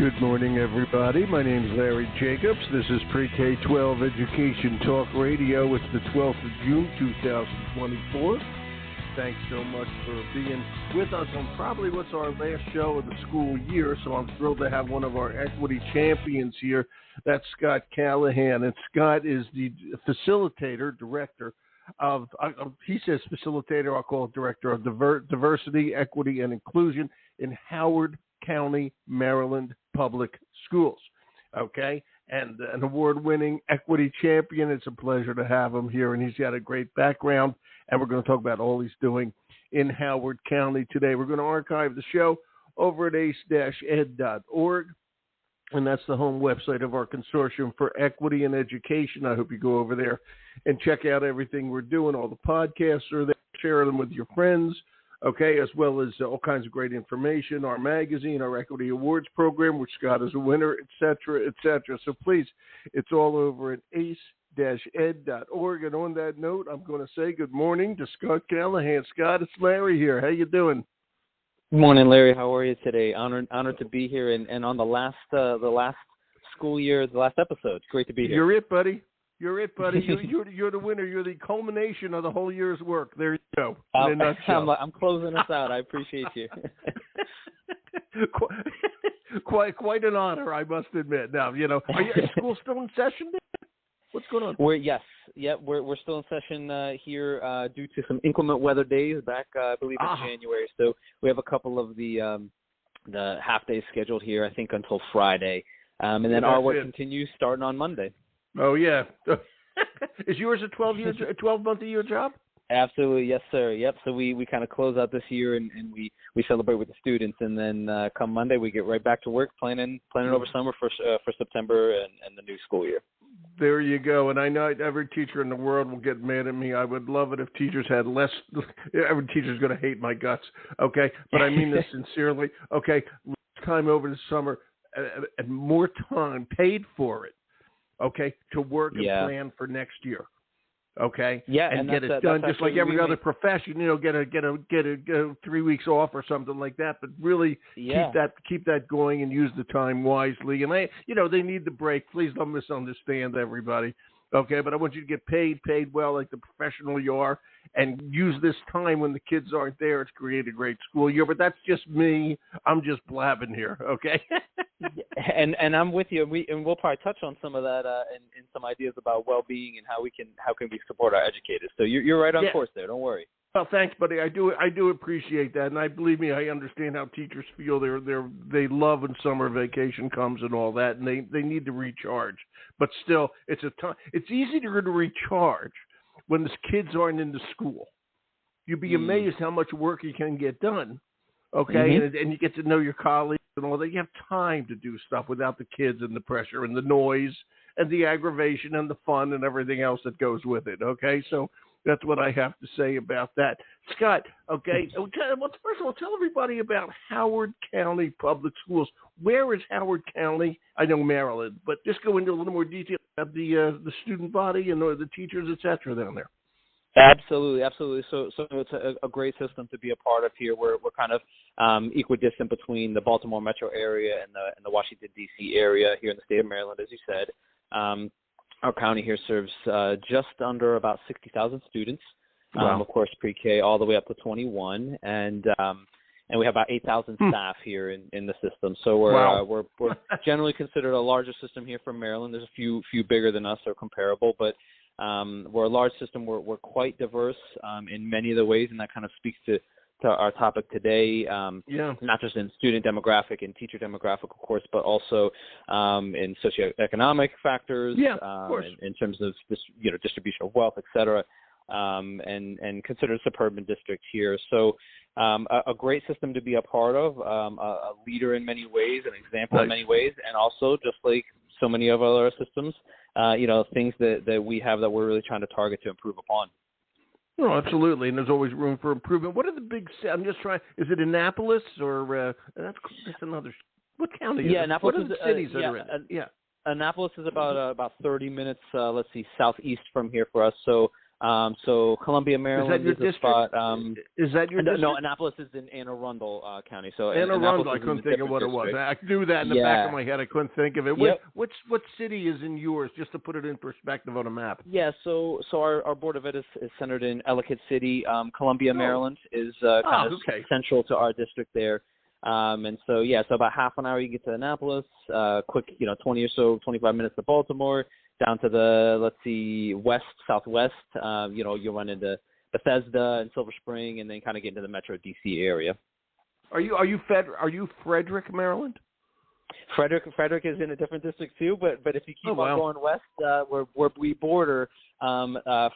Good morning, everybody. My name is Larry Jacobs. This is K12 Education Talk Radio. It's the 12th of June, 2024. Thanks so much for being with us on probably what's our last show of the school year. So I'm thrilled to have one of our Equity Champions here. That's Scott Callahan. And Scott is the facilitator, director of, he says facilitator, I'll call it director of Diversity, Equity, and Inclusion in Howard County, Maryland Public Schools. Okay? And an award-winning equity champion. It's a pleasure to have him here, and he's got a great background, and we're going to talk about all he's doing in Howard County today. We're going to archive the show over at ace-ed.org, and that's the home website of our Consortium for Equity and Education. I hope you go over there and check out everything we're doing. All the podcasts are there. Share them with your friends. Okay, as well as all kinds of great information, our magazine, our Equity Awards program, which Scott is a winner, et cetera, et cetera. So please, it's all over at ace-ed.org. And on that note, I'm going to say good morning to Scott Callahan. Scott, it's Larry here. How you doing? Good morning, Larry. How are you today? Honored to be here and on the last school year, the last episode. It's great to be here. You're it, buddy. You're it, buddy. You're the winner. You're the culmination of the whole year's work. There you go. In a nutshell. I'm closing us out. I appreciate you. quite an honor, I must admit. Now, are your school still in session? What's going on? We're still in session here due to some inclement weather days back, I believe, in January. So we have a couple of the half days scheduled here, I think, until Friday, and then our work continues starting on Monday. Oh, yeah. Is yours a 12-month-a-year job? Absolutely. Yes, sir. Yep. So we kind of close out this year and we celebrate with the students. And then come Monday, we get right back to work planning over summer for September and the new school year. There you go. And I know every teacher in the world will get mad at me. I would love it if teachers had less. Every teacher's going to hate my guts. Okay. But I mean this sincerely. Okay. Less time over the summer and more time paid for it. Okay, to work and plan for next year. Okay, and get it done just like every other profession. Get a 3 weeks off or something like that. But really keep that going and use the time wisely. And they need the break. Please don't misunderstand everybody. Okay, but I want you to get paid well like the professional you are, and use this time when the kids aren't there to create a great school year. But that's just me. I'm just blabbing here. Okay. And I'm with you. We'll probably touch on some of that and some ideas about well-being and how can we support our educators. So you're right on course there. Don't worry. Well, thanks, buddy. I do appreciate that, and believe me, I understand how teachers feel. They love when summer vacation comes and all that, and they need to recharge. But still, it's easy to recharge when the kids aren't in the school. You'd be amazed how much work you can get done. Okay, and you get to know your colleagues and all that. You have time to do stuff without the kids and the pressure and the noise and the aggravation and the fun and everything else that goes with it. Okay, so that's what I have to say about that. Scott, okay, first of all, tell everybody about Howard County Public Schools. Where is Howard County? I know Maryland, but just go into a little more detail about the student body and the teachers, et cetera, down there. Absolutely. So it's a great system to be a part of here. We're kind of equidistant between the Baltimore metro area and the Washington, D.C. area here in the state of Maryland, as you said. Our county here serves just under about 60,000 students, of course, pre-K all the way up to 21, and we have about 8,000 staff here in the system. So we're generally considered a larger system here from Maryland. There's a few bigger than us or comparable, but we're a large system. We're quite diverse in many of the ways, and that kind of speaks to our topic today, not just in student demographic and teacher demographic, of course, but also in socioeconomic factors, in terms of this, distribution of wealth, et cetera, and considered a suburban district here. So a great system to be a part of, a leader in many ways, an example in many ways, and also just like so many of our systems, things that we have that we're really trying to target to improve upon. Oh, absolutely, and there's always room for improvement. What are the big? I'm just trying. Is it Annapolis or that's another? What county? Is it? Annapolis. What are the cities that are in? Annapolis is about 30 minutes. Southeast from here for us. So So Columbia, Maryland is a spot. Is that your district? No, Annapolis is in Anne Arundel County. So Anne Arundel, I is couldn't think of what district. it was. I knew that in the back of my head. I couldn't think of it. Yep. What city is in yours, just to put it in perspective on a map? Yeah, so our Board of Ed is centered in Ellicott City. Columbia, Maryland is kind of central to our district there. And so, so about half an hour you get to Annapolis, quick, 20 or so, 25 minutes to Baltimore, down to the, southwest, you'll run into Bethesda and Silver Spring, and then kind of get into the Metro DC area. Are you Frederick, Maryland? Frederick is in a different district too, but if you keep on going west, where we border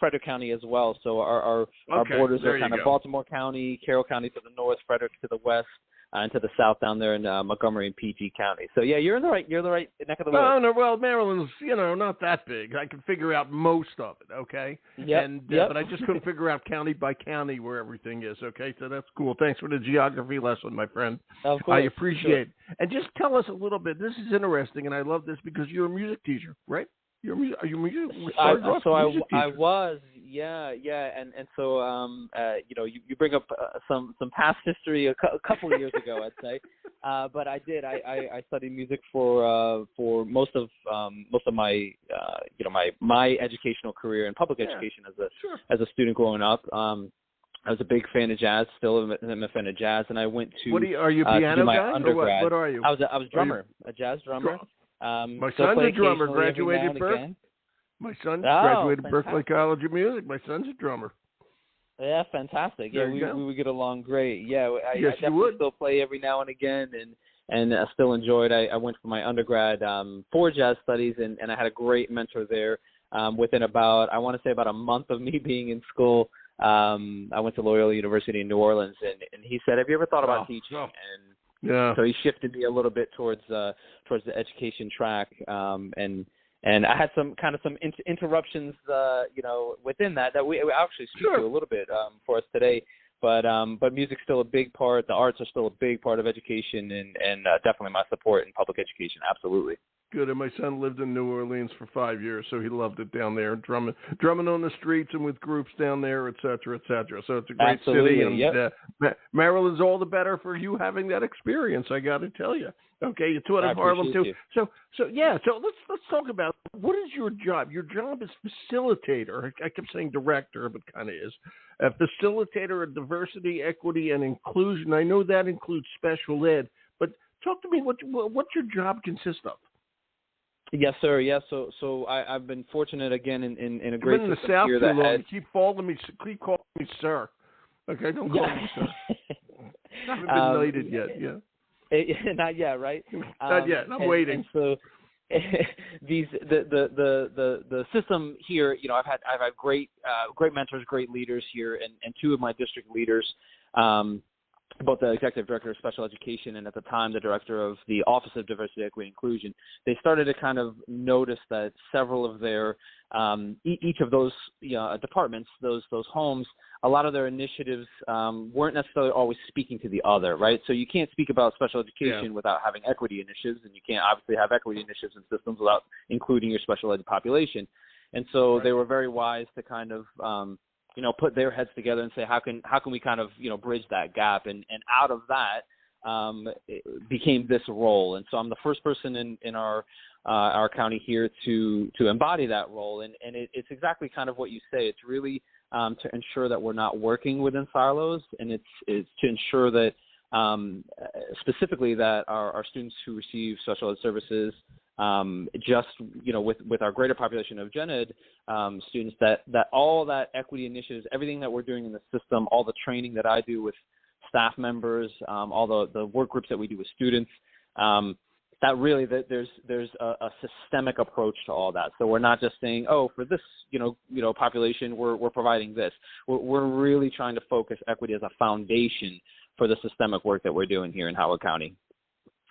Frederick County as well. So our borders are kind of Baltimore County, Carroll County to the north, Frederick to the west, and to the south down there in Montgomery and PG County. So you're in the right neck of the woods. No, well, Maryland's not that big. I can figure out most of it. Okay. But I just couldn't figure out county by county where everything is. Okay, so that's cool. Thanks for the geography lesson, my friend. Of course. I appreciate it. And just tell us a little bit. This is interesting, and I love this because you're a music teacher, right? Are you music? I was, and so you bring up some past history a couple of years ago, I'd say, but I did. I studied music for most of my my educational career in public education as a student growing up. I was a big fan of jazz. Still am a fan of jazz, and I went to. Are you a piano guy or what are you? I was a drummer, a jazz drummer. My son's a drummer, graduated Berkeley. My son graduated Berkeley College of Music. My son's a drummer. Yeah, fantastic. Yeah, we would get along great. Yeah, I definitely still play every now and again, and I still enjoyed. I went for my undergrad for jazz studies, and I had a great mentor there. Within about a month of me being in school, I went to Loyola University in New Orleans, and he said, "Have you ever thought about teaching?" And so he shifted me a little bit towards the education track, and I had some interruptions, within that we actually speak to a little bit for us today. But music's still a big part. The arts are still a big part of education, and definitely my support in public education. Absolutely. Good. And my son lived in New Orleans for 5 years, so he loved it down there, drumming on the streets and with groups down there, et cetera, et cetera. So it's a great city, and Maryland's all the better for you having that experience. I got to tell you. Okay, you taught in Harlem too. So let's talk about what is your job. Your job is facilitator. I kept saying director, but kind of is a facilitator of diversity, equity, and inclusion. I know that includes special ed, but talk to me. What your job consists of? Yes, sir. Yes. So I've been fortunate again in a great system in the South here too long. You keep calling me sir. Okay, don't call me sir. I haven't been knighted yet. Yeah. Not yet, right? Not yet. I'm waiting. And so the system here, I've had great mentors, great leaders here, and two of my district leaders, both the executive director of special education and at the time the director of the Office of Diversity, Equity, and Inclusion, they started to kind of notice that several of their each of those departments, those homes, a lot of their initiatives weren't necessarily always speaking to the other, right? So you can't speak about special education without having equity initiatives, and you can't obviously have equity initiatives and systems without including your special ed population. And so they were very wise to kind of put their heads together and say, how can we kind of, bridge that gap? And out of that it became this role. And so I'm the first person in our county here to embody that role. And it's exactly kind of what you say. It's really to ensure that we're not working within silos, and it's to ensure that specifically that our students who receive special ed services, with our greater population of gen ed students, that all that equity initiatives, everything that we're doing in the system, all the training that I do with staff members, all the work groups that we do with students, that really there's a systemic approach to all that. So we're not just saying, for this population we're providing this. We're really trying to focus equity as a foundation for the systemic work that we're doing here in Howard County.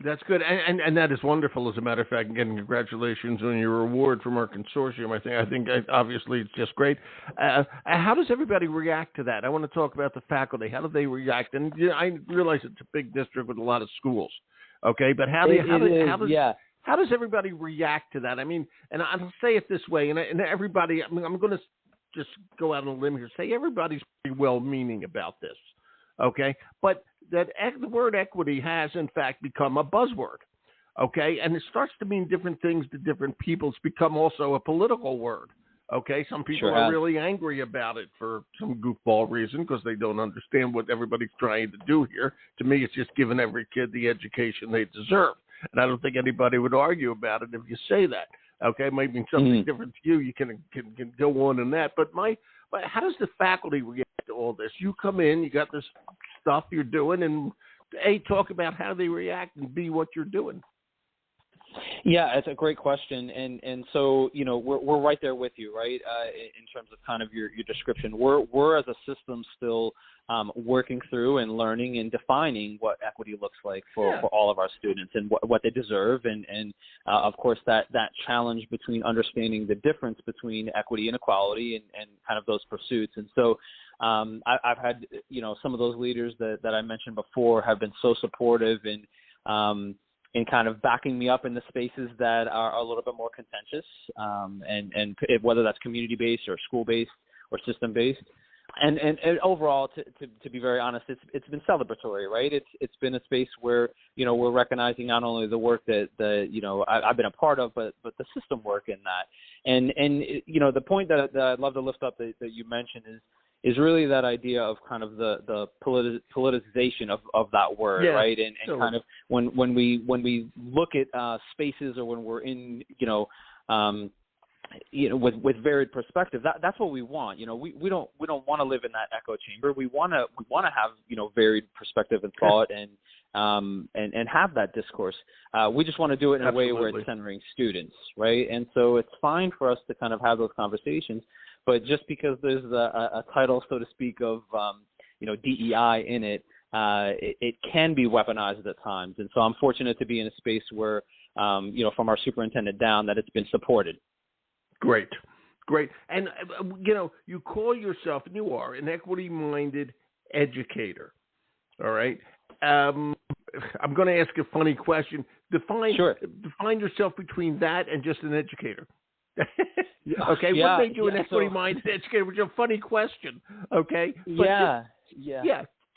That's good, and that is wonderful. As a matter of fact, again, congratulations on your award from our consortium. I think obviously it's just great. How does everybody react to that? I want to talk about the faculty. How do they react? And I realize it's a big district with a lot of schools. Okay, but how does everybody react to that? I mean, and I'll say it this way, and everybody, I'm going to just go out on a limb here and say everybody's pretty well-meaning about this, okay? But the word equity has, in fact, become a buzzword, okay? And it starts to mean different things to different people. It's become also a political word, okay? Some people are really angry about it for some goofball reason because they don't understand what everybody's trying to do here. To me, it's just giving every kid the education they deserve. And I don't think anybody would argue about it if you say that. Okay, maybe something different to you. You can go on in that. But how does the faculty react to all this? You come in, you got this stuff you're doing, and A, talk about how they react, and B, what you're doing. Yeah, it's a great question, and so we're right there with you, right? In terms of kind of your description, we're as a system still working through and learning and defining what equity looks like for all of our students and what they deserve, and of course that challenge between understanding the difference between equity and equality and kind of those pursuits. And so I've had some of those leaders that I mentioned before have been so supportive in kind of backing me up in the spaces that are a little bit more contentious, and whether that's community-based or school-based or system-based. And overall, to be very honest, it's been celebratory, right? It's been a space where we're recognizing not only the work that I've been a part of, but the system work in that. And the point that I'd love to lift up that you mentioned is really that idea of kind of the politicization of that word, right? And kind of when we look at spaces or when we're in with varied perspective, that's what we want. We don't want to live in that echo chamber. We want to have varied perspective and thought and have that discourse. We just want to do it in a way where it's centering students, right? And so it's fine for us to kind of have those conversations. But just because there's a title, so to speak, of DEI in it, it can be weaponized at times. And so I'm fortunate to be in a space where, from our superintendent down, that it's been supported. Great. And you call yourself, and you are, an equity-minded educator. All right. I'm going to ask a funny question. Define yourself between that and just an educator. Okay, what made you an equity-minded educator? Which is a funny question. Okay, but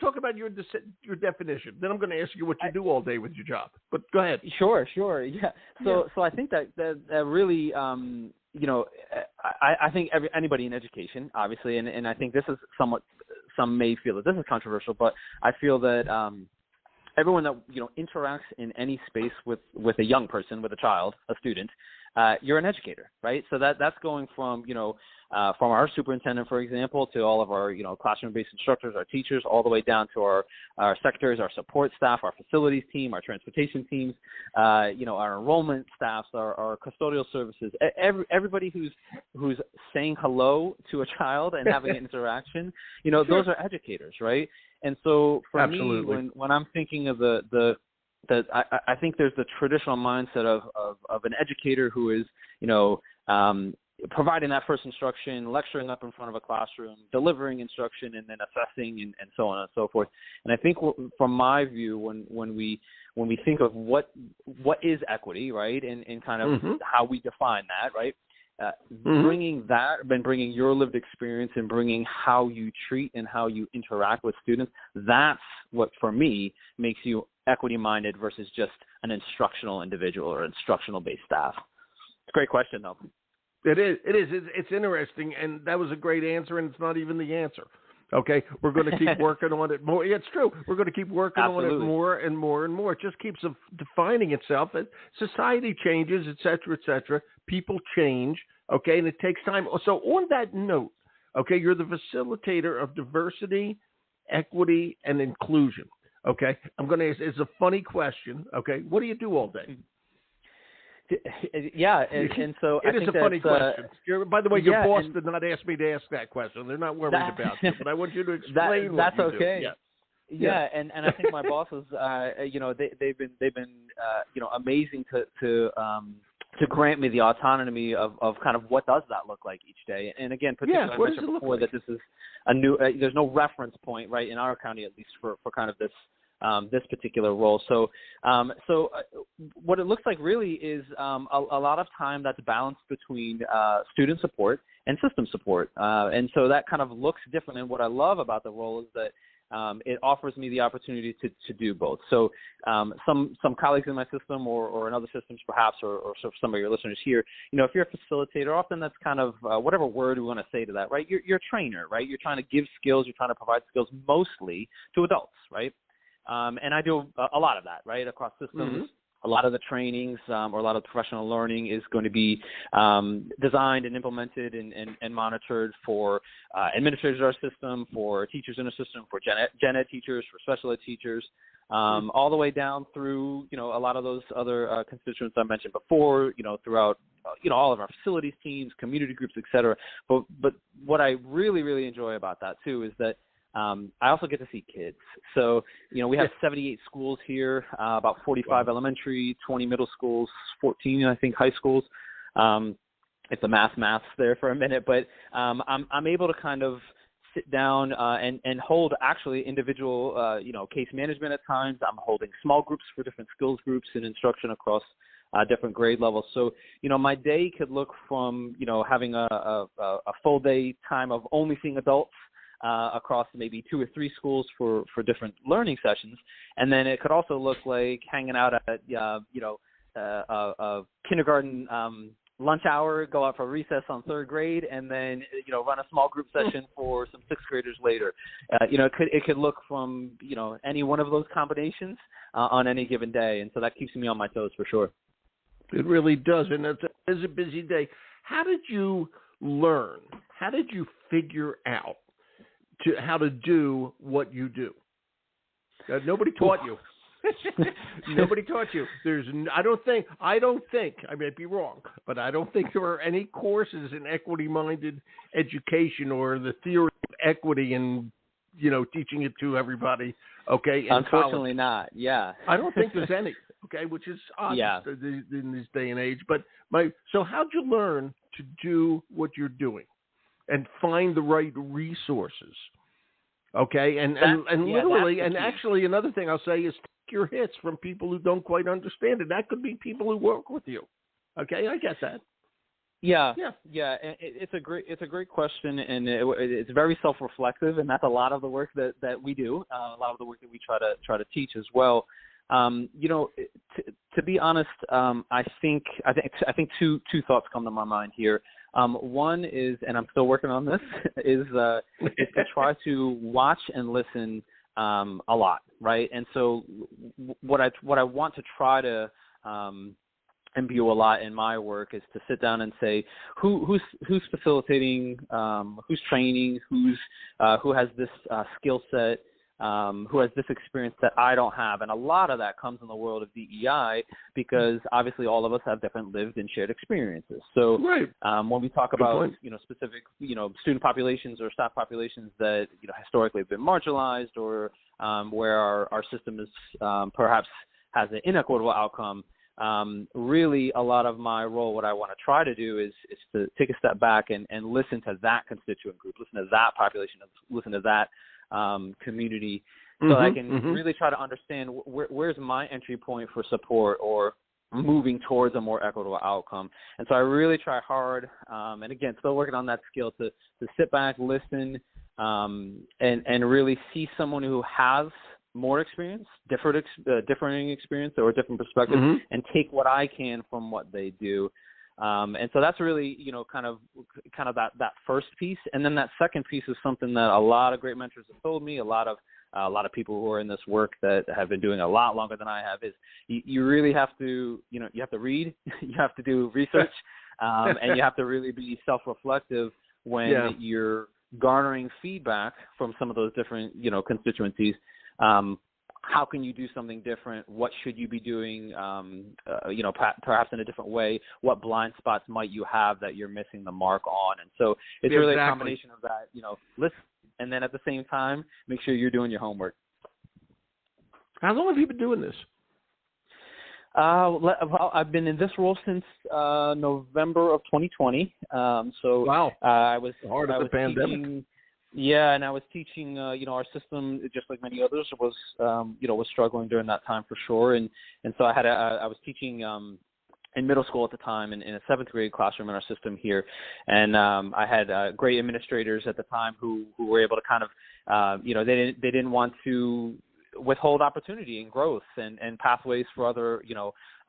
talk about your definition. Then I'm going to ask you what you do all day with your job. But go ahead. Sure. Yeah. So I think that really, I think anybody in education, obviously, and I think this is somewhat. Some may feel that this is controversial, but I feel that everyone that interacts in any space with a young person, with a child, a student. You're an educator, right? So that's going from our superintendent, for example, to all of our classroom-based instructors, our teachers, all the way down to our secretaries, our support staff, our facilities team, our transportation teams, our enrollment staffs, our custodial services. Everybody who's saying hello to a child and having an interaction, those are educators, right? And so for me, when I'm thinking of that I think there's the traditional mindset of an educator who is, providing that first instruction, lecturing up in front of a classroom, delivering instruction, and then assessing and so on and so forth. And I think from my view, when we think of what is equity, right, and kind of how we define that, right, bringing your lived experience and bringing how you treat and how you interact with students, that's what, for me, makes you equity-minded versus just an instructional individual or instructional-based staff. It's a great question, though. It is. It's interesting, and that was a great answer, and it's not even the answer. Okay, we're going to keep working on it more. Yeah, it's true. We're going to keep working on it more and more and more. It just keeps defining itself. Society changes, et cetera, et cetera. People change, okay, and it takes time. So on that note, okay, you're the facilitator of diversity, equity, and inclusion. Okay, I'm going to ask, it's a funny question, okay, what do you do all day? Yeah, and so it is a funny question. By the way, your boss did not ask me to ask that question. They're not worried about you, but I want you to explain that's what you okay. do. Yeah, and I think my bosses, they've been amazing to grant me the autonomy of kind of what does that look like each day. And again, particularly I mentioned before that this is a new, there's no reference point, right, in our county at least for kind of this this particular role. So what it looks like really is a lot of time that's balanced between student support and system support. And so that kind of looks different. And what I love about the role is that it offers me the opportunity to do both. So some colleagues in my system or in other systems perhaps, or some of your listeners here, if you're a facilitator, often that's kind of whatever word we want to say to that, right? You're a trainer, right? You're trying to give skills, you're trying to provide skills mostly to adults, right? And I do a lot of that, right, across systems. Mm-hmm. A lot of the trainings or a lot of professional learning is going to be designed and implemented and monitored for administrators in our system, for teachers in our system, for gen ed teachers, for special ed teachers, all the way down through, a lot of those other constituents I mentioned before, throughout, all of our facilities teams, community groups, et cetera. But what I really, really enjoy about that, too, is that I also get to see kids. So, we have 78 schools here, about 45 elementary, 20 middle schools, 14, I think, high schools. If the math's there for a minute, but I'm able to kind of sit down and hold actually individual, case management at times. I'm holding small groups for different skills groups and instruction across different grade levels. So, my day could look from, having a full day time of only seeing adults across maybe 2 or 3 schools for different learning sessions. And then it could also look like hanging out at, a kindergarten lunch hour, go out for recess on 3rd grade, and then, run a small group session for some 6th graders later. It could look from, any one of those combinations on any given day. And so that keeps me on my toes for sure. It really does. And it's a busy day. How did you learn? How did you figure out how to do what you do? Nobody taught you. Nobody taught you. I don't think, I may be wrong, but I don't think there are any courses in equity-minded education or the theory of equity and, teaching it to everybody, okay? Unfortunately college. not, yeah. I don't think there's any, okay, which is odd in this day and age. But so how'd you learn to do what you're doing and find the right resources? Okay, and literally, and actually another thing I'll say is take your hits from people who don't quite understand it. That could be people who work with you. Okay, I get that. Yeah. It's a great question, and it's very self-reflective, and that's a lot of the work that we do, a lot of the work that we try to teach as well. To be honest, I think two thoughts come to my mind here. One is, and I'm still working on this, is to try to watch and listen a lot, right? And so what I want to try to imbue a lot in my work is to sit down and say who's facilitating, who's training, who has this skill set, who has this experience that I don't have. And a lot of that comes in the world of DEI because obviously all of us have different lived and shared experiences. So when we talk about, specific, student populations or staff populations that, historically have been marginalized or where our system is perhaps has an inequitable outcome, really a lot of my role, what I want to try to do is to take a step back and listen to that constituent group, listen to that population, listen to that community, so I can really try to understand where's my entry point for support or moving towards a more equitable outcome. And so I really try hard, and again, still working on that skill to sit back, listen, and really see someone who has more experience, differing experience or a different perspective, and take what I can from what they do. And so that's really, kind of that first piece. And then that second piece is something that a lot of great mentors have told me, a lot of people who are in this work that have been doing a lot longer than I have, is you really have to, you have to read, you have to do research, and you have to really be self-reflective when you're garnering feedback from some of those different, constituencies. How can you do something different? What should you be doing, perhaps in a different way? What blind spots might you have that you're missing the mark on? And so it's really a combination of that, listen, and then at the same time, make sure you're doing your homework. How long have you been doing this? Well, I've been in this role since November of 2020. I was the pandemic. Teaching, Yeah, and I was teaching, our system, just like many others, was, was struggling during that time for sure. And so I was teaching in middle school at the time in a 7th grade classroom in our system here. And I had great administrators at the time who were able to kind of, they didn't want to withhold opportunity and growth and pathways for other,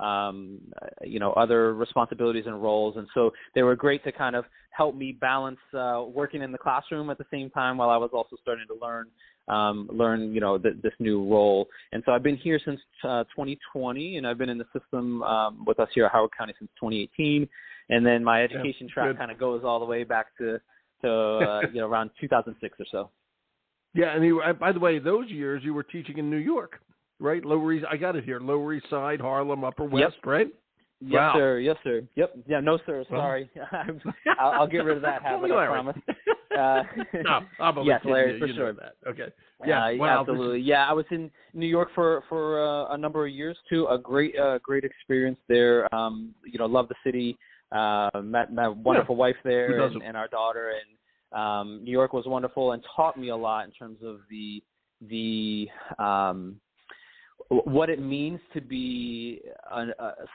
other responsibilities and roles. And so they were great to kind of help me balance working in the classroom at the same time while I was also starting to learn, this new role. And so I've been here since 2020, and I've been in the system with us here at Howard County since 2018. And then my education track kind of goes all the way back to around 2006 or so. Yeah, and by the way, those years you were teaching in New York, right? Lower East, I got it here. Lower East Side, Harlem, Upper West, right? Yes, wow. Sir. Yes, sir. Yep. Yeah, no, sir. Sorry. I'll get rid of that habit, I promise. No, I'm yes, Larry, for sure. That. Okay. Yeah, wow, absolutely. Yeah, I was in New York for a number of years, too. A great experience there. Love the city. Met my wonderful wife there and our daughter. And New York was wonderful and taught me a lot in terms of the what it means to be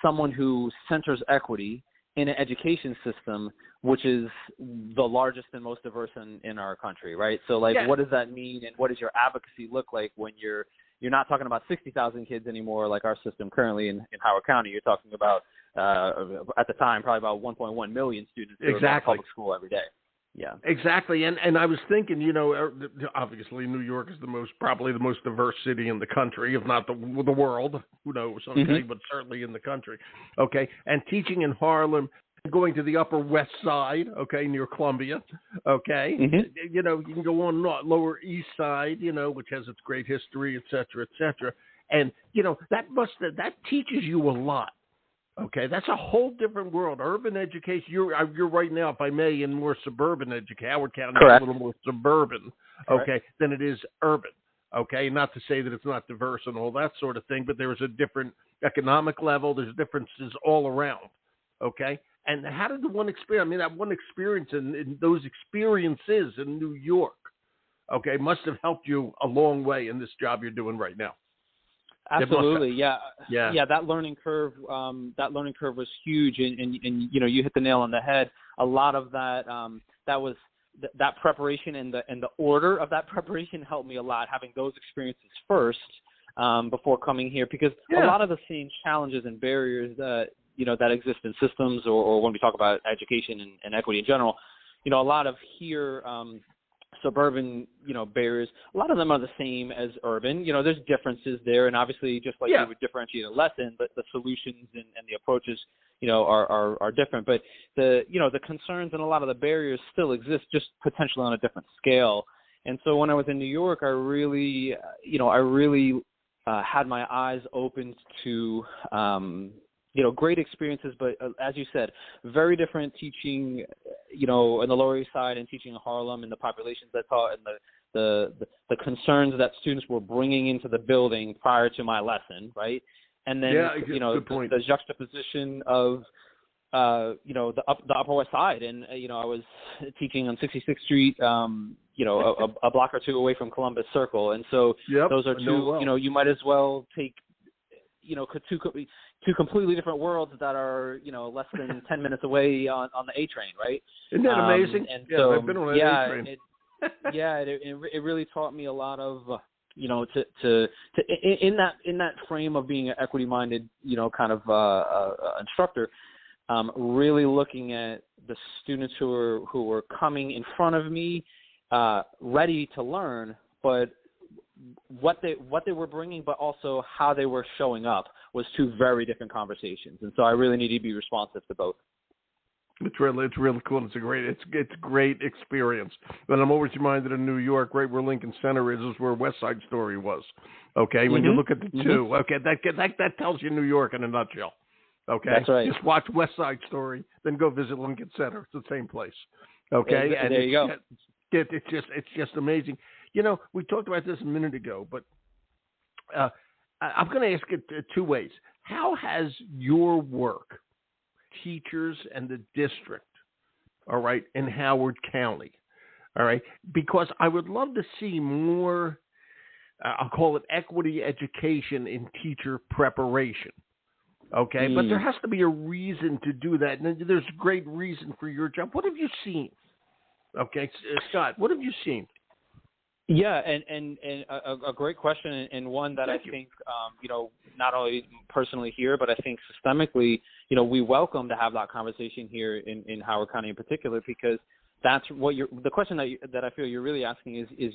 someone who centers equity in an education system, which is the largest and most diverse in our country, right? So, what does that mean, and what does your advocacy look like when you're not talking about 60,000 kids anymore, like our system currently in Howard County? You're talking about at the time probably about 1.1 million students who are in public school every day. Yeah, exactly. And I was thinking, obviously New York is probably the most diverse city in the country, if not the world. Who knows? Okay, but certainly in the country. Okay, and teaching in Harlem, going to the Upper West Side, okay, near Columbia. Okay, you can go on Lower East Side, which has its great history, et cetera, et cetera. And that teaches you a lot. Okay, that's a whole different world. Urban education, you're right now, if I may, in more suburban education. Howard County is a little more suburban, okay, than it is urban. Okay, not to say that it's not diverse and all that sort of thing, but there's a different economic level. There's differences all around. Okay, and how did the one experience? I mean, that one experience and those experiences in New York, okay, must have helped you a long way in this job you're doing right now. Absolutely, yeah. That learning curve was huge, and you hit the nail on the head. A lot of that was that preparation and the order of that preparation helped me a lot. Having those experiences first before coming here, because a lot of the same challenges and barriers that that exist in systems or when we talk about education and equity in general, a lot of here. Suburban, barriers, a lot of them are the same as urban. There's differences there, and obviously, just like you would differentiate a lesson, but the solutions and the approaches, are different. But the concerns and a lot of the barriers still exist, just potentially on a different scale. And so when I was in New York, I really had my eyes opened to great experiences, but as you said, very different teaching, in the Lower East Side and teaching in Harlem and the populations I taught and the concerns that students were bringing into the building prior to my lesson, right? And then, the juxtaposition of, the Upper West Side. And, I was teaching on 66th Street, a block or two away from Columbus Circle. And so those are two, you might as well take, two completely different worlds that are, less than 10 minutes away on the A train, right? Isn't that amazing? And so, I've been on that A train. It really taught me a lot of, in that frame of being an equity-minded, kind of instructor, really looking at the students who were coming in front of me, ready to learn, but what they were bringing, but also how they were showing up was two very different conversations. And so I really need to be responsive to both. It's really cool. It's great experience. And I'm always reminded of New York, right where Lincoln Center is where West Side Story was. Okay, when you look at the two, okay, that tells you New York in a nutshell. Okay, that's right. Just watch West Side Story, then go visit Lincoln Center. It's the same place. Okay, and there you go. It's just amazing. We talked about this a minute ago, but I'm going to ask it two ways. How has your work, teachers and the district, all right, in Howard County, all right, because I would love to see more, I'll call it equity education in teacher preparation. Okay, but there has to be a reason to do that, and there's a great reason for your job. What have you seen? Okay, Scott, what have you seen? Yeah, and a great question, and one that I think, not only personally here, but I think systemically, we welcome to have that conversation here in Howard County in particular, because that's what the question that I feel you're really asking is,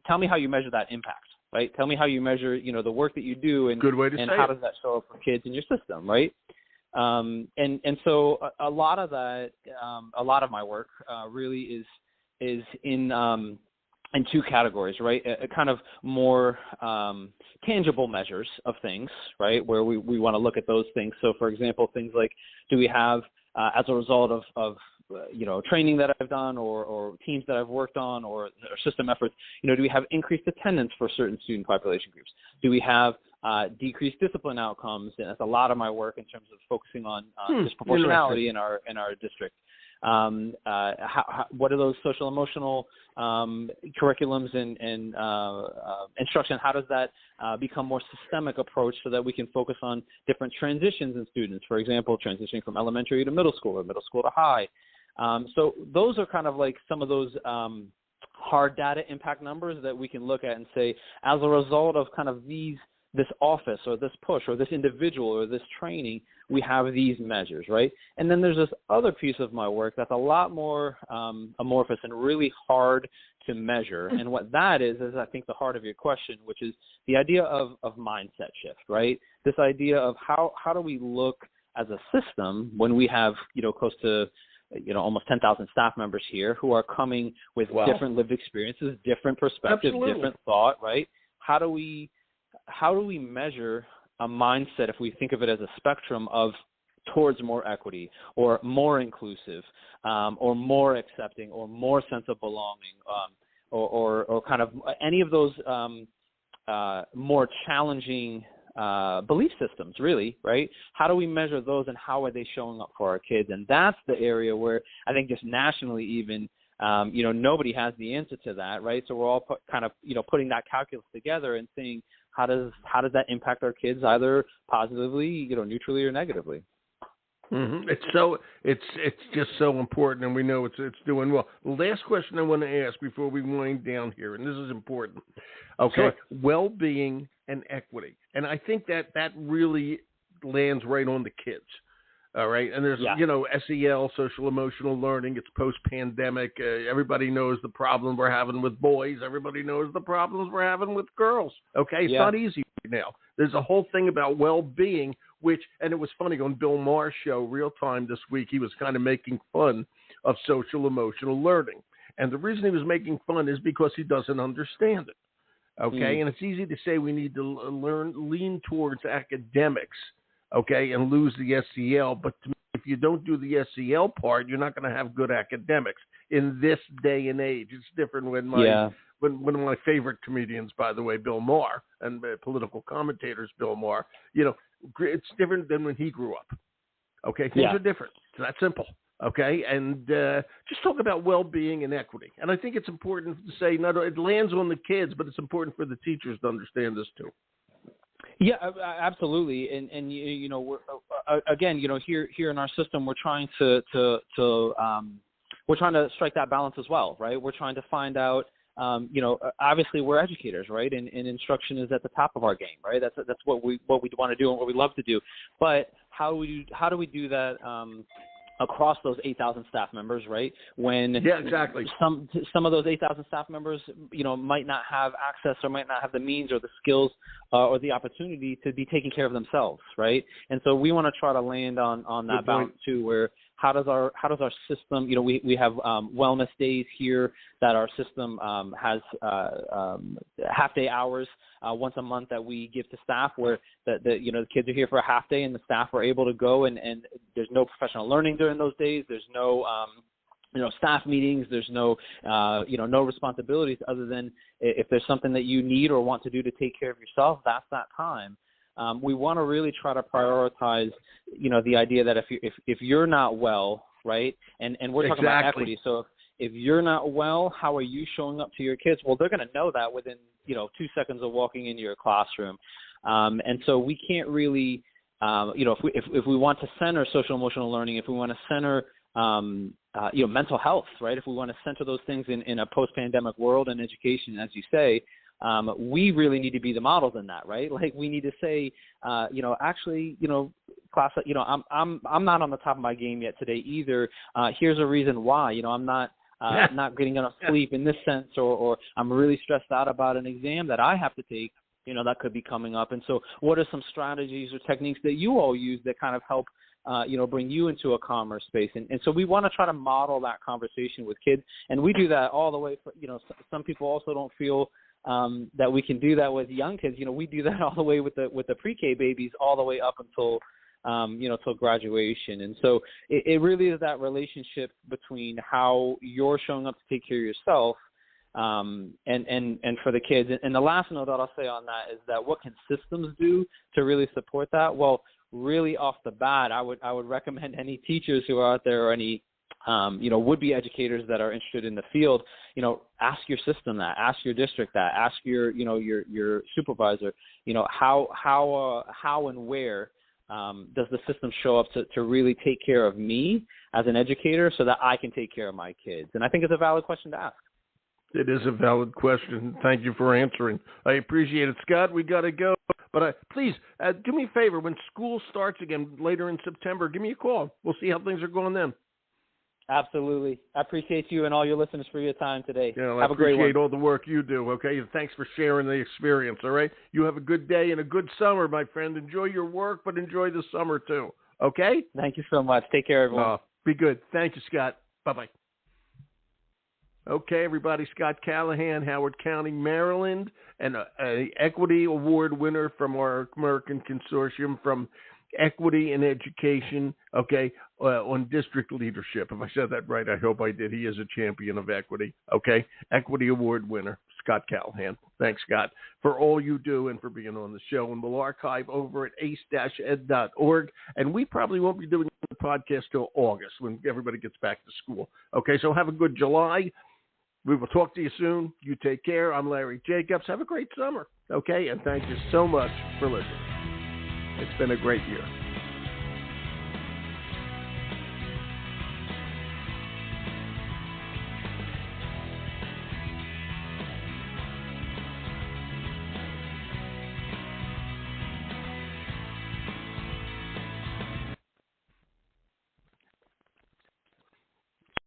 tell me how you measure that impact, right? Tell me how you measure, the work that you do, and good way to and say how it. does that show up for kids in your system, right? And so a lot of that, a lot of my work really is in two categories, right? A kind of more tangible measures of things, right, where we want to look at those things. So, for example, things like, do we have, as a result of training that I've done or teams that I've worked on or system efforts, do we have increased attendance for certain student population groups? Do we have decreased discipline outcomes? And that's a lot of my work in terms of focusing on disproportionality in our district. What are those social emotional curriculums and instruction? How does that become more systemic approach so that we can focus on different transitions in students? For example, transitioning from elementary to middle school or middle school to high. So those are kind of like some of those hard data impact numbers that we can look at and say, as a result of kind of this office or this push or this individual or this training, we have these measures, right? And then there's this other piece of my work that's a lot more amorphous and really hard to measure. And what that is I think the heart of your question, which is the idea of mindset shift, right? This idea of how do we look as a system when we have, close to almost 10,000 staff members here who are coming with different lived experiences, different perspectives, different thought, right? How do we measure a mindset if we think of it as a spectrum of towards more equity or more inclusive or more accepting or more sense of belonging or kind of any of those more challenging belief systems, really, right? How do we measure those and how are they showing up for our kids? And that's the area where I think just nationally even, nobody has the answer to that, right? So we're all putting that calculus together and saying, how does that impact our kids either positively, neutrally or negatively? Mm-hmm. It's just so important, and we know it's doing well. The last question I want to ask before we wind down here, and this is important. Okay, sure. Well-being and equity, and I think that really lands right on the kids. All right, and there's SEL, social emotional learning. It's post-pandemic. Everybody knows the problem we're having with boys. Everybody knows the problems we're having with girls. Okay, it's not easy right now. There's a whole thing about well-being, and it was funny on Bill Maher's show, Real Time, this week. He was kind of making fun of social emotional learning, and the reason he was making fun is because he doesn't understand it. Okay, and it's easy to say we need to lean towards academics. Okay, and lose the SEL. But if you don't do the SEL part, you're not going to have good academics in this day and age. It's different when one of my favorite comedians, by the way, Bill Maher, and political commentators, Bill Maher, it's different than when he grew up. Okay, things are different. It's that simple. Okay, and just talk about well-being and equity. And I think it's important to say, it lands on the kids, but it's important for the teachers to understand this too. Yeah, absolutely, and we're again, here in our system, we're trying to strike that balance as well, right? We're trying to find out, obviously we're educators, right? And instruction is at the top of our game, right? That's what we want to do and what we love to do. But how do we do that across those 8,000 staff members, right? When exactly. Some of those 8,000 staff members, might not have access or might not have the means or the skills or the opportunity to be taking care of themselves, right? And so we want to try to land on that balance too, where how does our system, we have wellness days here that our system has half day hours once a month that we give to staff, where the kids are here for a half day and the staff are able to go and there's no professional learning during those days. There's no staff meetings. There's no no responsibilities other than if there's something that you need or want to do to take care of yourself, that's that time. We want to really try to prioritize, the idea that if you're not well, right, and we're talking about equity. So if you're not well, how are you showing up to your kids? Well, they're going to know that within, 2 seconds of walking into your classroom. And so we can't really, if we want to center social emotional learning, if we want to center, mental health, right? If we want to center those things in a post-pandemic world and education, as you say, we really need to be the models in that, right? Like we need to say, class, I'm not on the top of my game yet today either. Here's a reason why, I'm not getting enough sleep in this sense, or I'm really stressed out about an exam that I have to take, that could be coming up. And so what are some strategies or techniques that you all use that kind of help, bring you into a calmer space? And so we want to try to model that conversation with kids. And we do that all the way. Some people also don't feel that we can do that with young kids. We do that all the way with the pre-K babies, all the way up until, till graduation. And so it really is that relationship between how you're showing up to take care of yourself, and for the kids. And the last note that I'll say on that is that what can systems do to really support that? Well, really off the bat, I would recommend any teachers who are out there, or any would-be educators that are interested in the field, ask your system that, ask your district that, ask your supervisor, how and where does the system show up to really take care of me as an educator so that I can take care of my kids? And I think it's a valid question to ask. It is a valid question. Thank you for answering. I appreciate it, Scott. We got to go. But please, do me a favor. When school starts again later in September, give me a call. We'll see how things are going then. Absolutely. I appreciate you and all your listeners for your time today. Yeah, have a great one. I appreciate all the work you do, okay? And thanks for sharing the experience, all right? You have a good day and a good summer, my friend. Enjoy your work, but enjoy the summer too, okay? Thank you so much. Take care, everyone. Be good. Thank you, Scott. Bye-bye. Okay, everybody, Scott Callahan, Howard County, Maryland, and an Equity Award winner from our American Consortium from Equity in Education, okay, on district leadership. If I said that right, I hope I did. He is a champion of equity, okay? Equity Award winner, Scott Callahan. Thanks, Scott, for all you do and for being on the show. And we'll archive over at ace-ed.org. And we probably won't be doing the podcast till August when everybody gets back to school. Okay, so have a good July. We will talk to you soon. You take care. I'm Larry Jacobs. Have a great summer, okay? And thank you so much for listening. It's been a great year.